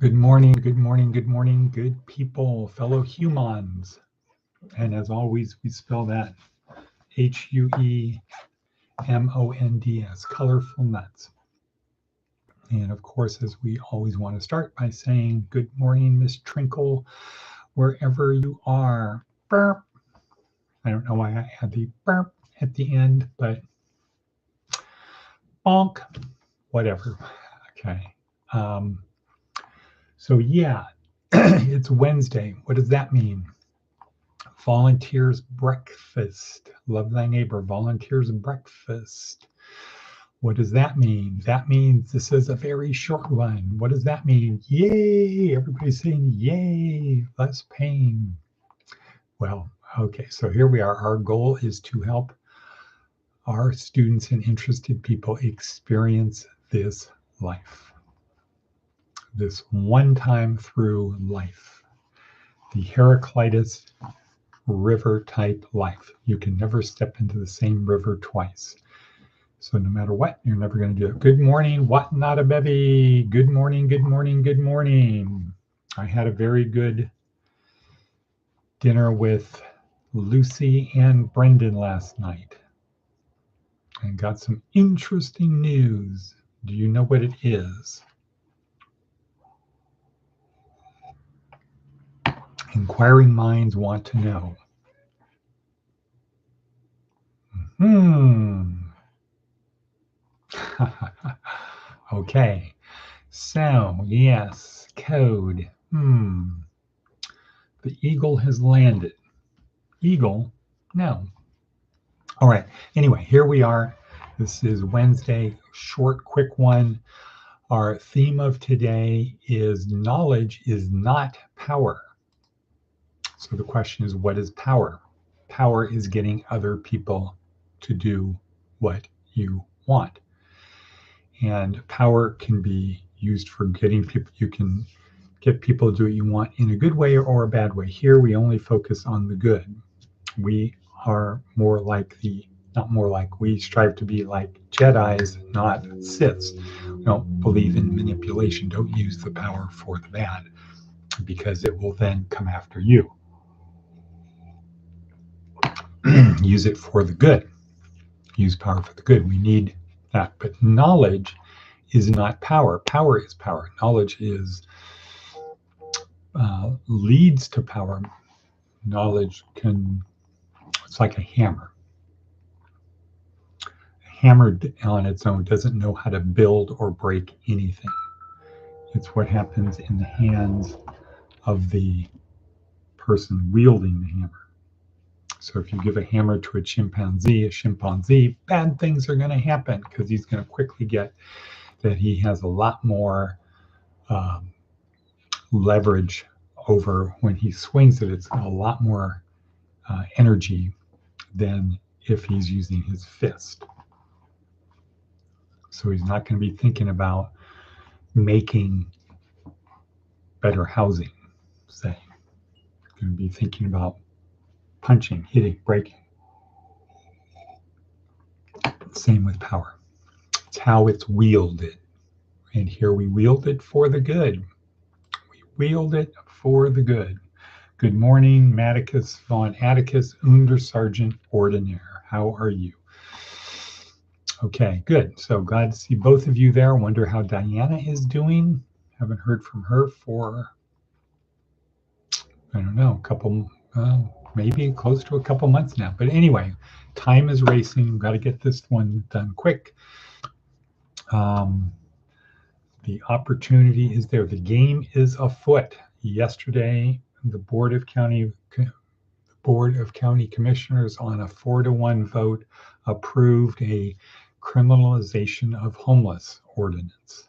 Good morning, good morning, good morning, good people, fellow humans. And as always, we spell that Huemonds, colorful nuts. And of course, as we always want to start by saying, good morning, Miss Trinkle, wherever you are. Burp. I don't know why I had the burp at the end, but bonk, whatever. Okay. So yeah, it's Wednesday. What does that mean? Volunteers breakfast. Love thy neighbor. Volunteers breakfast. What does that mean? That means this is a very short one. What does that mean? Yay! Everybody's saying yay, less pain. Well, okay, so here we are. Our goal is to help our students and interested people experience this life, this one time through life, the Heraclitus river type life. You can never step into the same river twice. So no matter what, you're never going to do it. Good morning, Watanabe Bevy. Good morning, good morning, good morning. I had a very good dinner with Lucy and Brendan last night and got some interesting news. Do you know what it is? Inquiring minds want to know. Okay. So, yes, code. The eagle has landed. Eagle? No. All right. Anyway, here we are. This is Wednesday, short, quick one. Our theme of today is knowledge is not power. So the question is, what is power? Power is getting other people to do what you want. And power can be used for getting people, you can get people to do what you want in a good way or a bad way. Here we only focus on the good. We are more like we strive to be like Jedis, not Siths. We don't believe in manipulation. Don't use the power for the bad because it will then come after you. Use it for the good. Use power for the good. We need that. But knowledge is not power. Power is power. Knowledge is leads to power. Knowledge it's like a hammer. A hammer on its own doesn't know how to build or break anything. It's what happens in the hands of the person wielding the hammer. So if you give a hammer to a chimpanzee, bad things are going to happen because he's going to quickly get that he has a lot more leverage over when he swings it. It's got a lot more energy than if he's using his fist. So he's not going to be thinking about making better housing, say. He's going to be thinking about punching, hitting, breaking. Same with power. It's how it's wielded. And here we wield it for the good. We wield it for the good. Good morning, Maticus von Atticus, Untersergeant Ordinaire. How are you? Okay, good. So glad to see both of you there. Wonder how Diana is doing. Haven't heard from her for, I don't know, a couple, maybe close to a couple months now. But anyway, time is racing. Got to get this one done quick. The opportunity is there. The game is afoot. Yesterday, the Board of County Commissioners on a 4-1 vote approved a criminalization of homeless ordinance.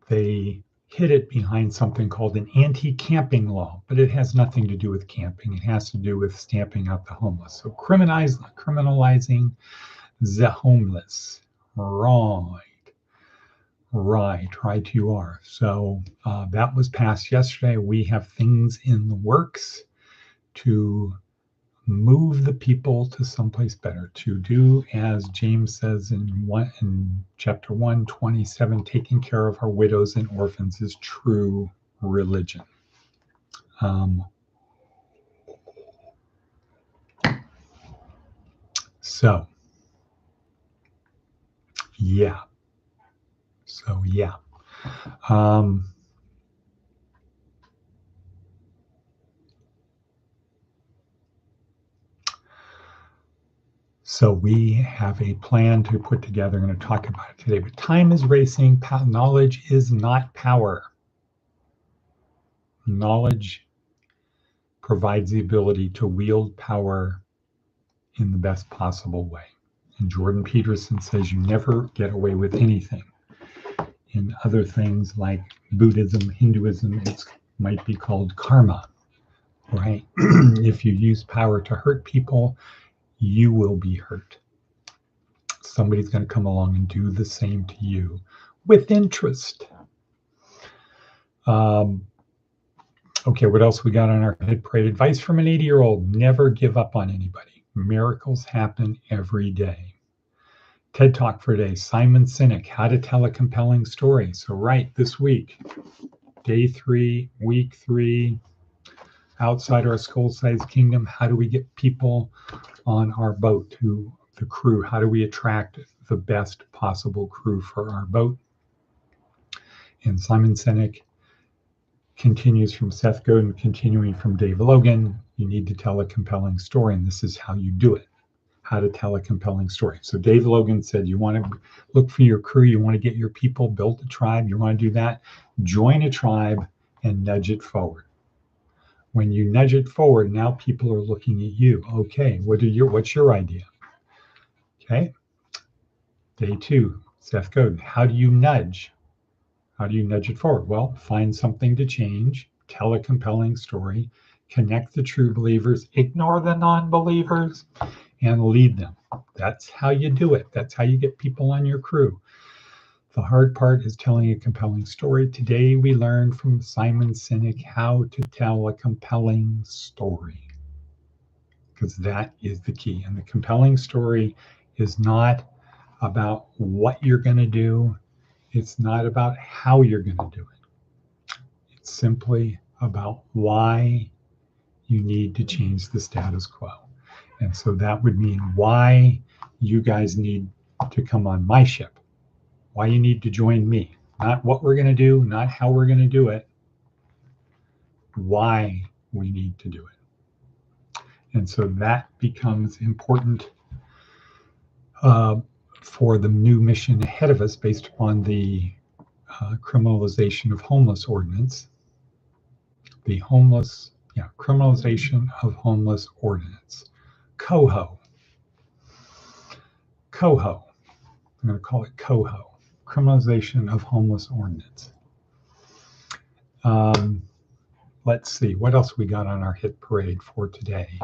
They hid it behind something called an anti-camping law, but it has nothing to do with camping. It has to do with stamping out the homeless. So criminalizing the homeless. Right you are. So that was passed yesterday. We have things in the works to move the people to someplace better, to do as James says in chapter 1:27, taking care of our widows and orphans is true religion. So yeah. So we have a plan to put together. I'm going to talk about it today. But time is racing. Knowledge is not power. Knowledge provides the ability to wield power in the best possible way. And Jordan Peterson says you never get away with anything. In other things like Buddhism, Hinduism, it might be called karma, right? If you use power to hurt people, you will be hurt. Somebody's going to come along and do the same to you with interest. Okay, what else we got on our hit parade? Advice from an 80-year-old: never give up on anybody. Miracles happen every day. TED Talk for today, Simon Sinek, how to tell a compelling story. So right this week, day 3, week 3, outside our skull-sized kingdom, how do we get people on our boat, to the crew? How do we attract the best possible crew for our boat? And Simon Sinek continues from Seth Godin, continuing from Dave Logan. You need to tell a compelling story, and this is how you do it. How to tell a compelling story. So Dave Logan said, you want to look for your crew, you want to get your people, build a tribe, you want to do that, join a tribe and nudge it forward. When you nudge it forward, now people are looking at you. Okay, what's your idea? Okay. Day 2, Seth Godin, how do you nudge? How do you nudge it forward? Well, find something to change, tell a compelling story, connect the true believers, ignore the non-believers, and lead them. That's how you do it. That's how you get people on your crew. The hard part is telling a compelling story. Today we learned from Simon Sinek how to tell a compelling story, because that is the key. And the compelling story is not about what you're going to do. It's not about how you're going to do it. It's simply about why you need to change the status quo. And so that would mean why you guys need to come on my ship, why you need to join me, not what we're going to do, not how we're going to do it, why we need to do it. And so that becomes important for the new mission ahead of us based upon the criminalization of homeless ordinance, the criminalization of homeless ordinance, COHO. COHO. I'm going to call it COHO, criminalization of homeless ordinance. Let's see, what else we got on our hit parade for today?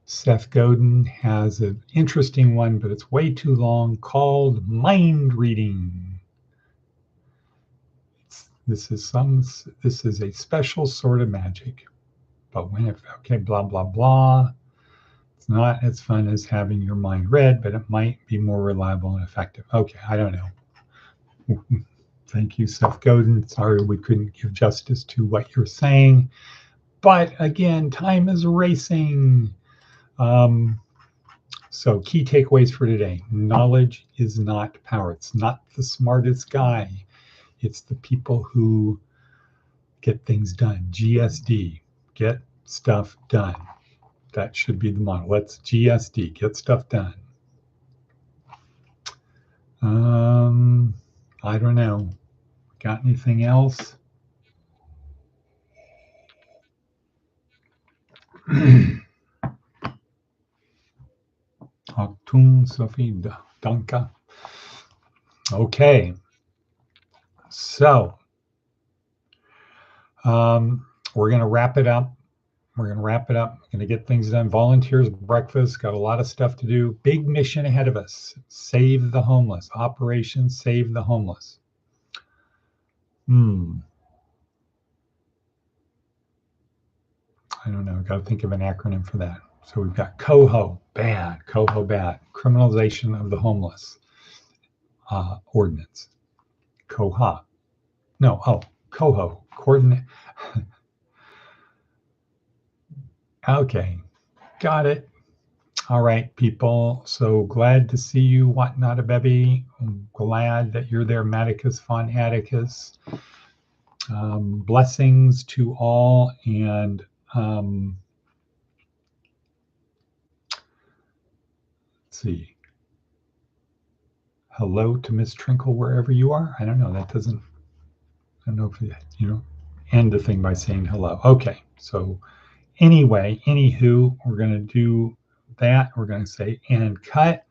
Seth Godin has an interesting one, but it's way too long, called mind reading. This is a special sort of magic, but blah, blah, blah. It's not as fun as having your mind read, but it might be more reliable and effective. Okay, I don't know. Thank you, Seth Godin. Sorry we couldn't give justice to what you're saying. But again, time is racing. So key takeaways for today. Knowledge is not power. It's not the smartest guy. It's the people who get things done. GSD, get stuff done. That should be the model. Let's GSD, get stuff done. I don't know. Got anything else? Achtung, Sophie, danke. Okay. So, we're going to wrap it up. We're going to get things done. Volunteers breakfast, got a lot of stuff to do. Big mission ahead of us. Save the homeless. Operation Save the Homeless. I don't know. Got to think of an acronym for that. So we've got coho, bad. Coho, bad. Criminalization of the homeless ordinance. Coha. No, coho. Coordinate. Okay, got it. All right, people. So glad to see you, Watnata Bebby. I'm glad that you're there, Maticus Von Atticus. Blessings to all, and let's see. Hello to Miss Trinkle wherever you are. I don't know. That doesn't. I don't know if end the thing by saying hello. Okay. So anyway, anywho, we're going to do that. We're going to say and cut.